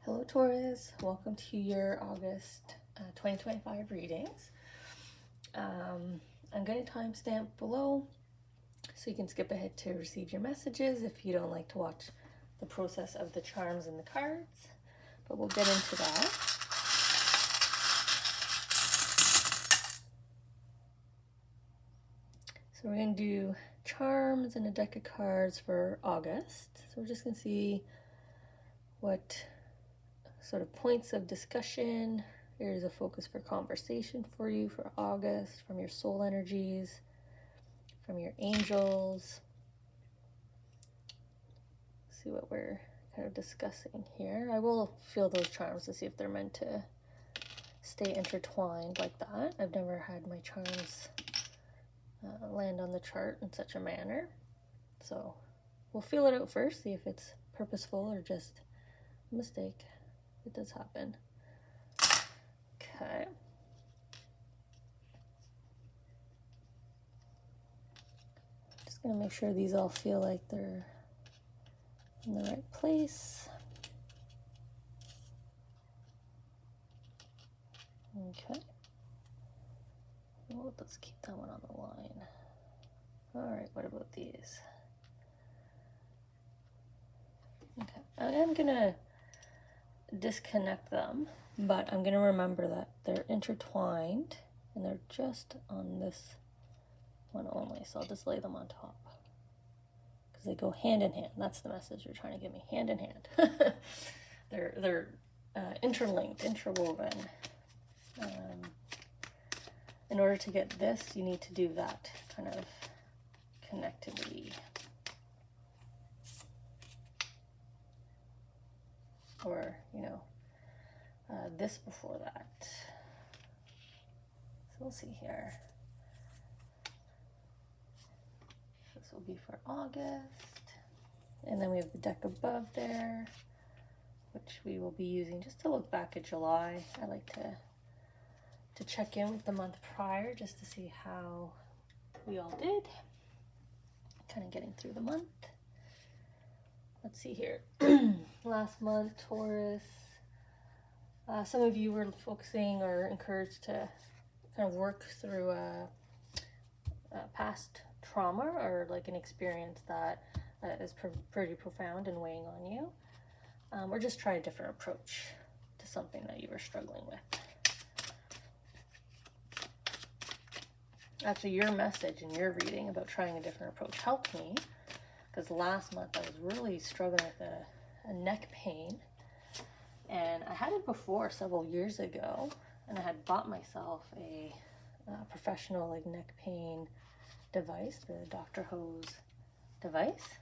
Hello Taurus, welcome to your August 2025 readings. I'm going to timestamp below so you can skip ahead to receive your messages if you don't like to watch the process of the charms and the cards, but we'll get into that. So we're going to do charms and a deck of cards for August. So we're just going to see what sort of points of discussion, areas of focus for conversation for you for August, from your soul energies, from your angels. See what we're kind of discussing here. I will feel those charms to see if they're meant to stay intertwined like that. I've never had my charms land on the chart in such a manner. So we'll feel it out first, see if it's purposeful or just a mistake. It does happen. Okay. Just gonna make sure these all feel like they're in the right place. Okay. Well, let's keep that one on the line. All right, what about these? Okay, I am gonna disconnect them, but I'm gonna remember that they're intertwined and they're just on this one only, so I'll just lay them on top because they go hand in hand. That's the message you're trying to give me, hand in hand. they're interlinked, interwoven. In order to get this, you need to do that kind of connectivity. Or, you know, this before that. So we'll see here. This will be for August. And then we have the deck above there, which we will be using just to look back at July. I like to check in with the month prior just to see how we all did. Kind of getting through the month. Let's see here. Last month, Taurus, some of you were focusing or encouraged to kind of work through a past trauma or like an experience that is pretty profound and weighing on you. Or just try a different approach to something that you were struggling with. Actually, your message and your reading about trying a different approach helped me, because last month I was really struggling with a neck pain, and I had it before several years ago, and I had bought myself a professional like neck pain device, the Dr. Hose device,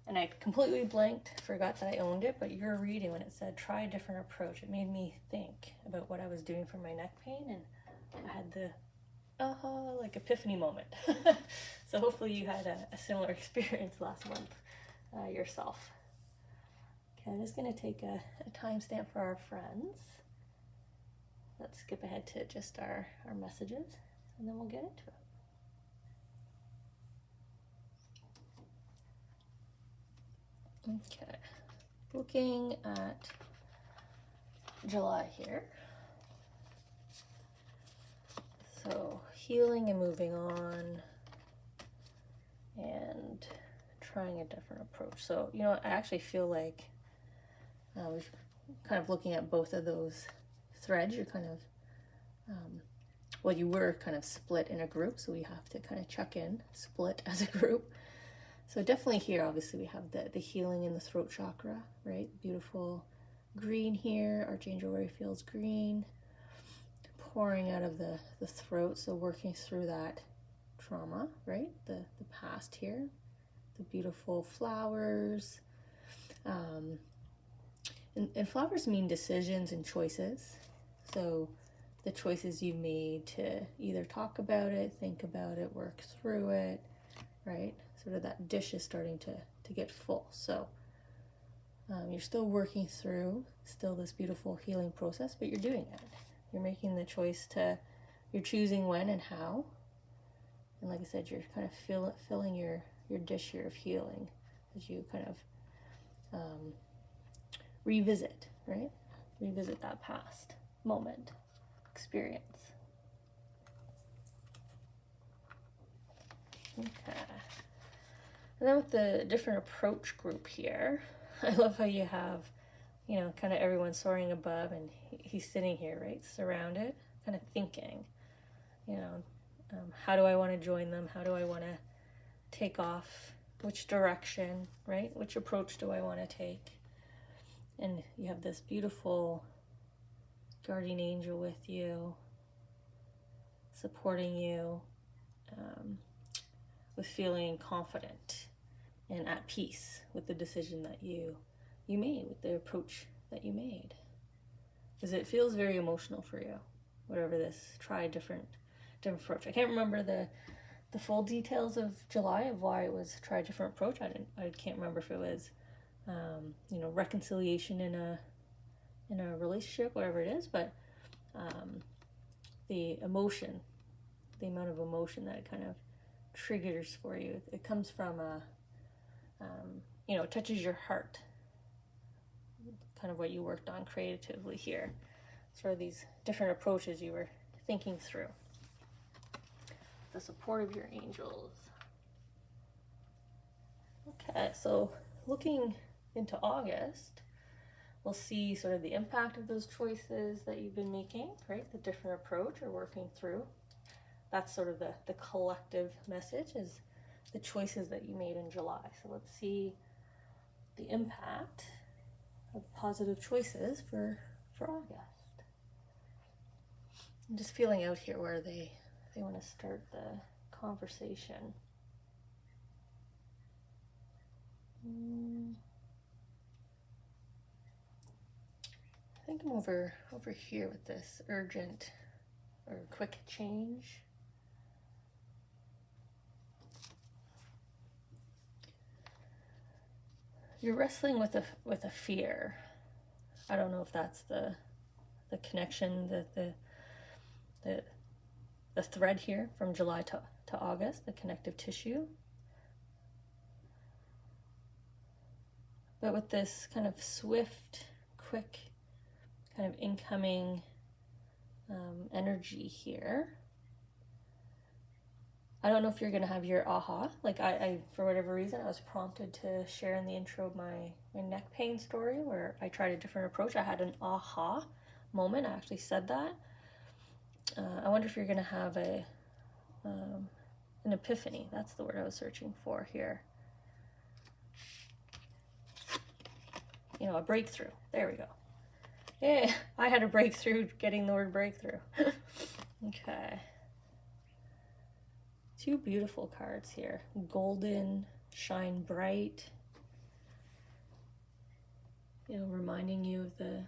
and I completely blanked, forgot that I owned it. But your reading, when it said try a different approach, it made me think about what I was doing for my neck pain, and I had the like epiphany moment. So hopefully you had a similar experience last month yourself. Okay, I'm just going to take a timestamp for our friends. Let's skip ahead to just our messages, and then we'll get into it. Okay, looking at July here. So healing and moving on and trying a different approach. So, you know, I actually feel like we've kind of looking at both of those threads. You're kind of, well, you were kind of split in a group, so we have to kind of check in, split as a group. So definitely here, obviously, we have the healing in the throat chakra, right? Beautiful green here. Archangel Raphael's green. Pouring out of the throat, so working through that trauma, right? The past here, the beautiful flowers. And flowers mean decisions and choices. So the choices you made to either talk about it, think about it, work through it, right? Sort of that dish is starting to get full. So you're still working through still this beautiful healing process, but you're doing it. You're making the choice you're choosing when and how. And like I said, you're kind of filling your dish here of healing as you kind of revisit, right? Revisit that past moment, experience. Okay. And then with the different approach group here, I love how you have, you know, kind of everyone soaring above and he's sitting here, right, surrounded, kind of thinking, you know, how do I want to join them? How do I want to take off? Which direction, right? Which approach do I want to take? And you have this beautiful guardian angel with you, supporting you, with feeling confident and at peace with the decision that you made, with the approach that you made. Because it feels very emotional for you, whatever this, try a different approach. I can't remember the full details of July of why it was try a different approach. I can't remember if it was you know, reconciliation in a relationship, whatever it is, but the emotion, the amount of emotion that it kind of triggers for you, it comes from you know, it touches your heart, kind of what you worked on creatively here, sort of these different approaches you were thinking through. The support of your angels. Okay, so looking into August, we'll see sort of the impact of those choices that you've been making, right? The different approach you're working through. That's sort of the collective message, is the choices that you made in July. So let's see the impact of positive choices for August. I'm just feeling out here where they want to start the conversation. I think I'm over here with this urgent or quick change. You're wrestling with a fear. I don't know if that's the connection, the thread here from July to August, the connective tissue. But with this kind of swift, quick, kind of incoming energy here, I don't know if you're going to have your aha. Like I, for whatever reason, I was prompted to share in the intro of my neck pain story where I tried a different approach. I had an aha moment. I actually said that. I wonder if you're going to have an epiphany. That's the word I was searching for here. You know, a breakthrough. There we go. Yeah, I had a breakthrough getting the word breakthrough. Okay. Two beautiful cards here. Golden, shine bright. You know, reminding you of the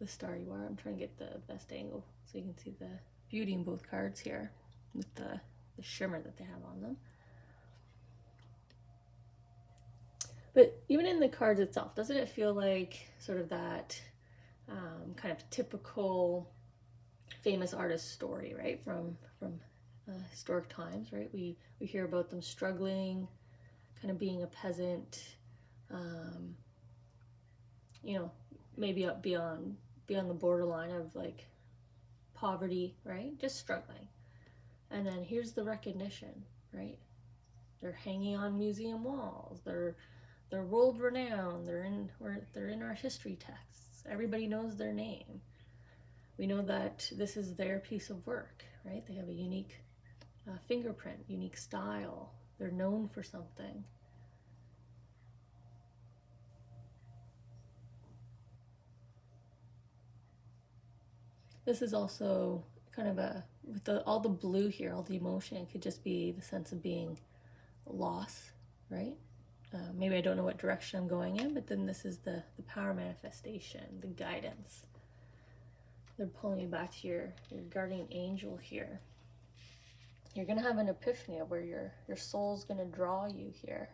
star you are. I'm trying to get the best angle so you can see the beauty in both cards here with the shimmer that they have on them. But even in the cards itself, doesn't it feel like sort of that kind of typical famous artist story, right? From historic times, right? We hear about them struggling, kind of being a peasant, you know, maybe up beyond the borderline of like poverty, right? Just struggling. And then here's the recognition, right? They're hanging on museum walls. They're world renowned. They're in our history texts. Everybody knows their name. We know that this is their piece of work, right? They have a unique fingerprint, unique style. They're known for something. This is also kind of with all the blue here, all the emotion, it could just be the sense of being lost, right? Maybe I don't know what direction I'm going in, but then this is the power manifestation, the guidance. They're pulling you back to your guardian angel here. You're going to have an epiphany of where your soul's going to draw you here.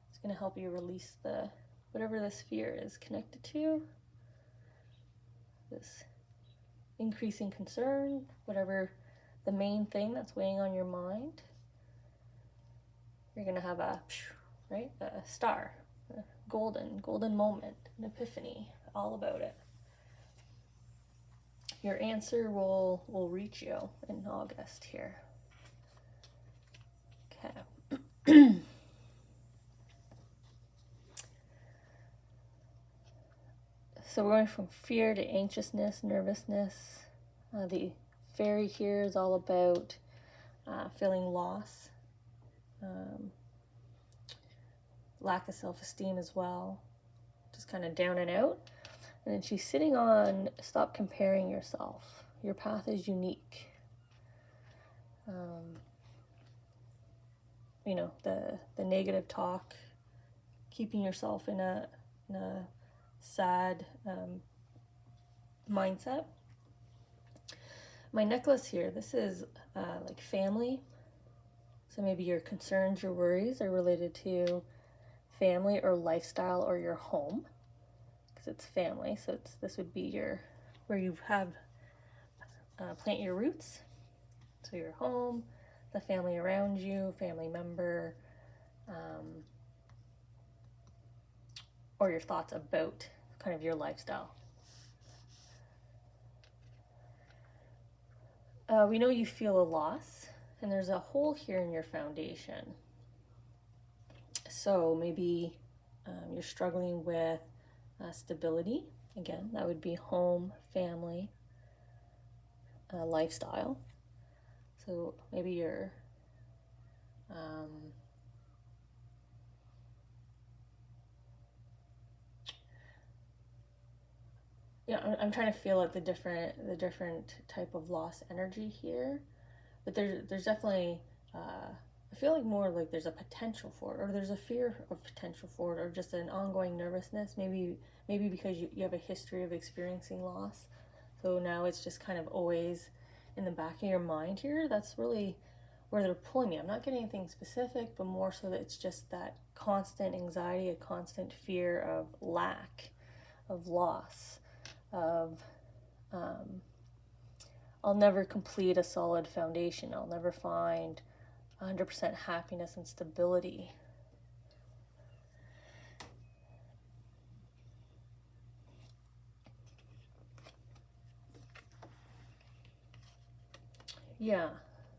It's going to help you release whatever this fear is connected to. This increasing concern, whatever the main thing that's weighing on your mind. You're going to have a star, a golden moment, an epiphany all about it. Your answer will reach you in August here. Okay. So we're going from fear to anxiousness, nervousness. The fairy here is all about feeling loss, lack of self-esteem as well, just kind of down and out. And then she's sitting on, stop comparing yourself. Your path is unique. You know, the negative talk, keeping yourself in a sad mindset. My necklace here, this is like family. So maybe your concerns, your worries are related to family or lifestyle or your home, because it's family. So this would be where you have plant your roots. So your home, the family around you, family member, or your thoughts about kind of your lifestyle. We know you feel a loss, and there's a hole here in your foundation. So maybe you're struggling with stability. Again, that would be home, family, lifestyle. So maybe you're yeah, I'm trying to feel out the different type of loss energy here, but there's definitely I feel like more like there's a potential for it, or there's a fear of potential for it, or just an ongoing nervousness. Maybe because you have a history of experiencing loss, so now it's just kind of always in the back of your mind here. That's really where they're pulling me. I'm not getting anything specific, but more so that it's just that constant anxiety, a constant fear of lack, of loss, of I'll never complete a solid foundation. I'll never find 100% happiness and stability. Yeah,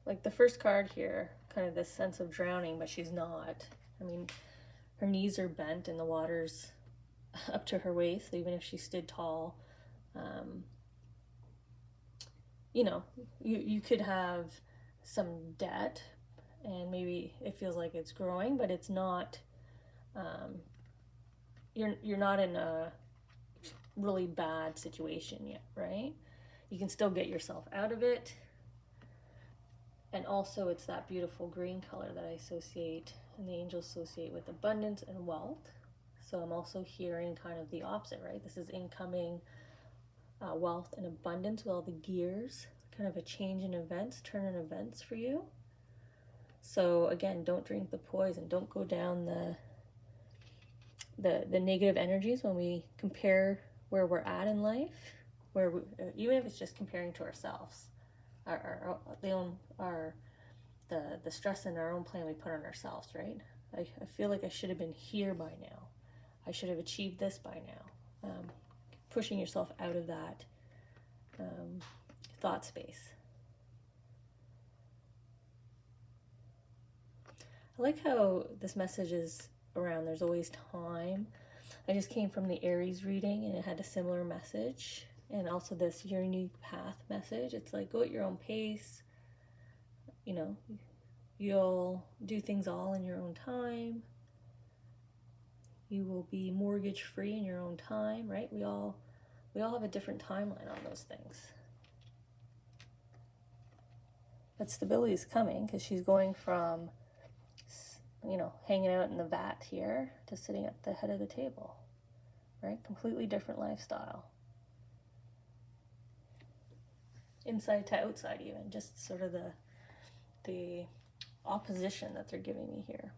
like the first card here, kind of this sense of drowning, but she's not. I mean, her knees are bent and the water's up to her waist, so even if she stood tall, you know, you could have some debt, and maybe it feels like it's growing, but it's not. You're not in a really bad situation yet, right? You can still get yourself out of it. And also it's that beautiful green color that I associate and the angels associate with abundance and wealth. So I'm also hearing kind of the opposite, right? This is incoming wealth and abundance with all the gears, kind of a change in events, turn in events for you. So again, don't drink the poison. Don't go down the negative energies when we compare where we're at in life, even if it's just comparing to ourselves, the stress in our own plan we put on ourselves, right? I feel like I should have been here by now. I should have achieved this by now. Pushing yourself out of that thought space. I like how this message is around there's always time. I just came from the Aries reading and it had a similar message, and also this unique path message. It's like, go at your own pace. You know, you'll do things all in your own time. You will be mortgage free in your own time, right? We all have a different timeline on those things. But stability is coming because she's going from, you know, hanging out in the vat here to sitting at the head of the table, right? Completely different lifestyle. Inside to outside even, just sort of the opposition that they're giving me here.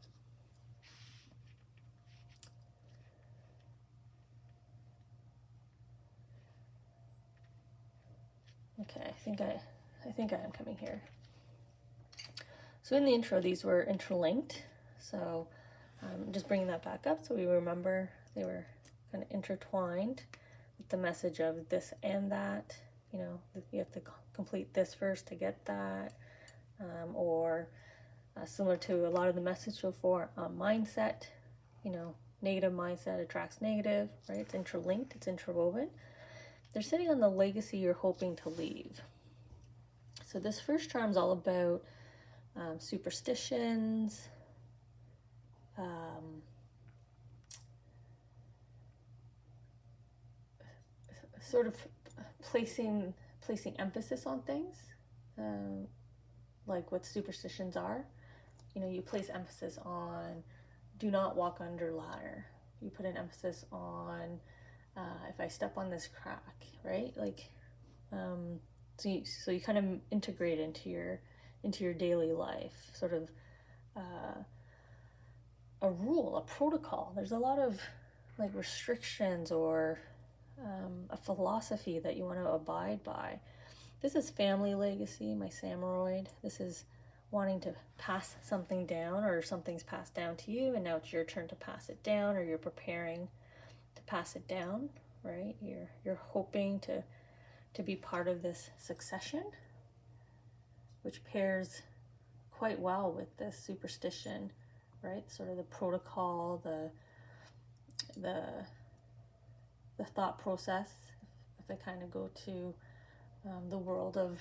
Okay, I think I am coming here. So in the intro, these were interlinked. So just bringing that back up so we remember they were kind of intertwined. with the message of this and that. You know, you have to complete this first to get that. Or similar to a lot of the message before, mindset, you know, negative mindset attracts negative, right? It's interlinked, it's interwoven. They're sitting on the legacy you're hoping to leave. So this first charm is all about superstitions, sort of placing emphasis on things, like what superstitions are. You know, you place emphasis on do not walk under ladder. You put an emphasis on if I step on this crack, right? Like, so you kind of integrate into your daily life, sort of a rule, a protocol. There's a lot of like restrictions or a philosophy that you want to abide by. This is family legacy, my Samuroid. This is wanting to pass something down, or something's passed down to you and now it's your turn to pass it down, or you're preparing to pass it down, right? You're hoping to be part of this succession, which pairs quite well with this superstition, right? Sort of the protocol, the thought process. If I kind of go to the world of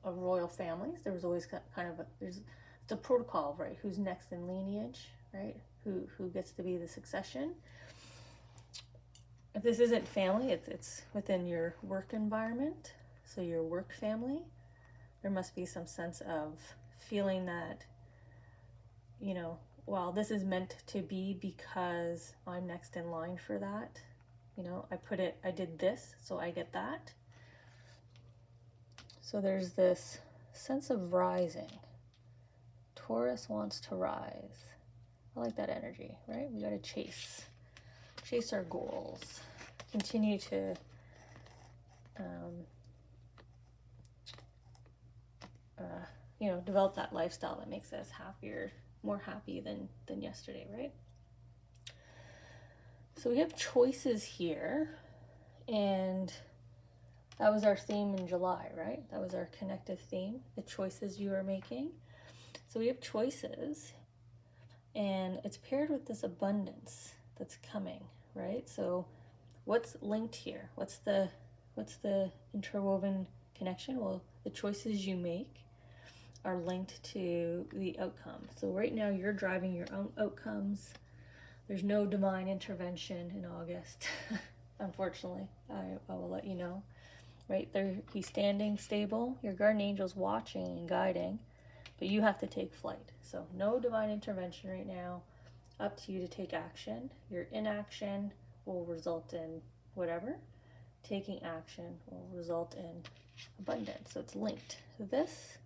royal families, there was always kind of there's the protocol, right? Who's next in lineage, right? Who gets to be the succession. If this isn't family, it's within your work environment, so your work family. There must be some sense of feeling that, you know, well, this is meant to be because I'm next in line for that. You know, I did this, so I get that. So there's this sense of rising. Taurus wants to rise. I like that energy, right? We got to chase our goals, continue to you know, develop that lifestyle that makes us happier, more happy than yesterday, right? So we have choices here, and that was our theme in July, right? That was our connective theme, the choices you are making. So we have choices, and it's paired with this abundance that's coming, right? So what's linked here? What's the interwoven connection? Well, the choices you make are linked to the outcome. So right now you're driving your own outcomes. There's no divine intervention in August. Unfortunately, I will let you know. Right there, he's standing stable. Your guardian angel's watching and guiding, but you have to take flight. So no divine intervention right now. Up to you to take action. Your inaction will result in whatever. Taking action will result in abundance. So it's linked to this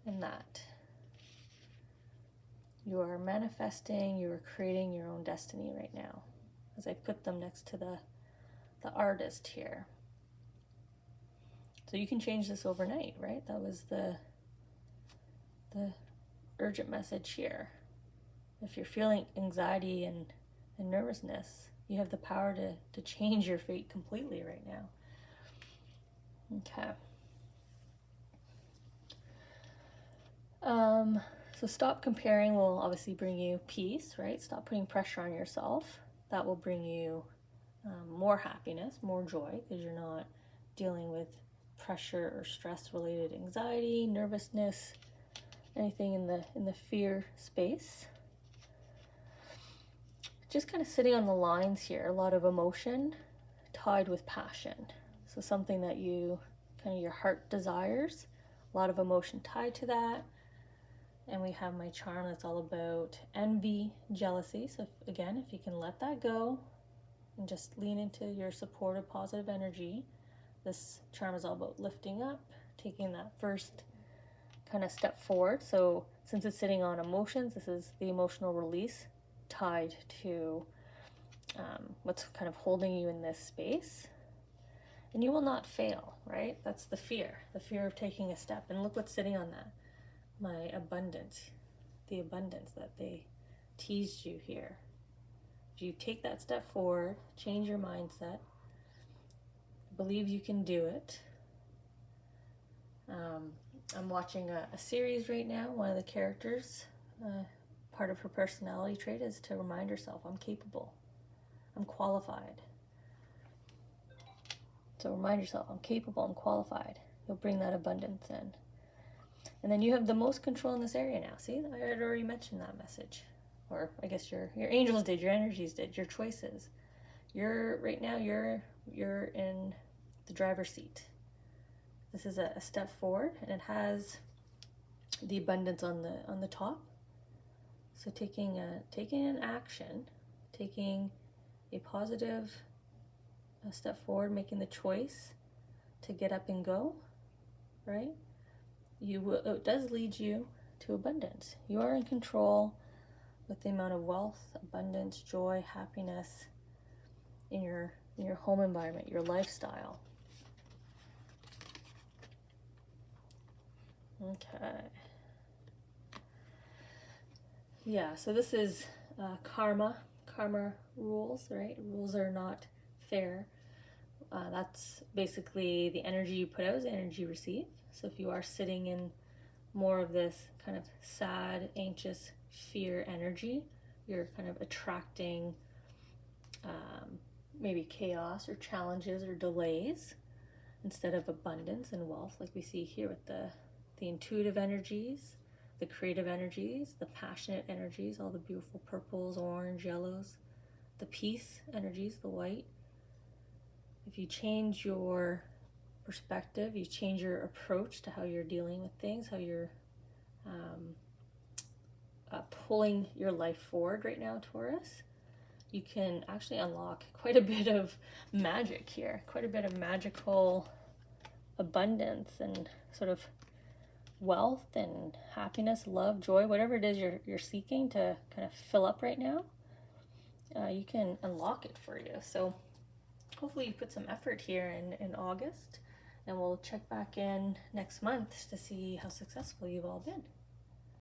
and that. You are manifesting, you are creating your own destiny right now. As I put them next to the artist here. So you can change this overnight, right? That was the urgent message here. If you're feeling anxiety and nervousness, you have the power to change your fate completely right now. Okay. So stop comparing will obviously bring you peace, right? Stop putting pressure on yourself. That will bring you more happiness, more joy, because you're not dealing with pressure or stress related anxiety, nervousness, anything in the fear space. Just kind of sitting on the lines here, a lot of emotion tied with passion. So something that you kind of your heart desires, a lot of emotion tied to that. And we have my charm that's all about envy, jealousy. So if you can let that go and just lean into your supportive, positive energy, this charm is all about lifting up, taking that first kind of step forward. So since it's sitting on emotions, this is the emotional release tied to what's kind of holding you in this space. And you will not fail, right? That's the fear of taking a step. And look what's sitting on that. My abundance, the abundance that they teased you here. If you take that step forward, change your mindset, believe you can do it. I'm watching a series right now. One of the characters, part of her personality trait is to remind herself, I'm capable, I'm qualified. So remind yourself, I'm capable, I'm qualified. You'll bring that abundance in. And then you have the most control in this area now. See, I had already mentioned that message. Or I guess your angels did, your energies did, your choices. Right now you're in the driver's seat. This is a step forward, and it has the abundance on the top. So taking an action, taking a positive step forward, making the choice to get up and go, right? It does lead you to abundance. You are in control with the amount of wealth, abundance, joy, happiness in your home environment, your lifestyle. Okay. Yeah, so this is karma rules, right? Rules are not fair. That's basically the energy you put out is the energy you receive. So if you are sitting in more of this kind of sad, anxious, fear energy, you're kind of attracting maybe chaos or challenges or delays instead of abundance and wealth, like we see here with the intuitive energies, the creative energies, the passionate energies, all the beautiful purples, orange, yellows, the peace energies, the white. If you change your perspective, you change your approach to how you're dealing with things, how you're pulling your life forward right now, Taurus, you can actually unlock quite a bit of magic here, quite a bit of magical abundance and sort of wealth and happiness, love, joy, whatever it is you're seeking to kind of fill up right now. You can unlock it for you. So hopefully you put some effort here in August, and we'll check back in next month to see how successful you've all been.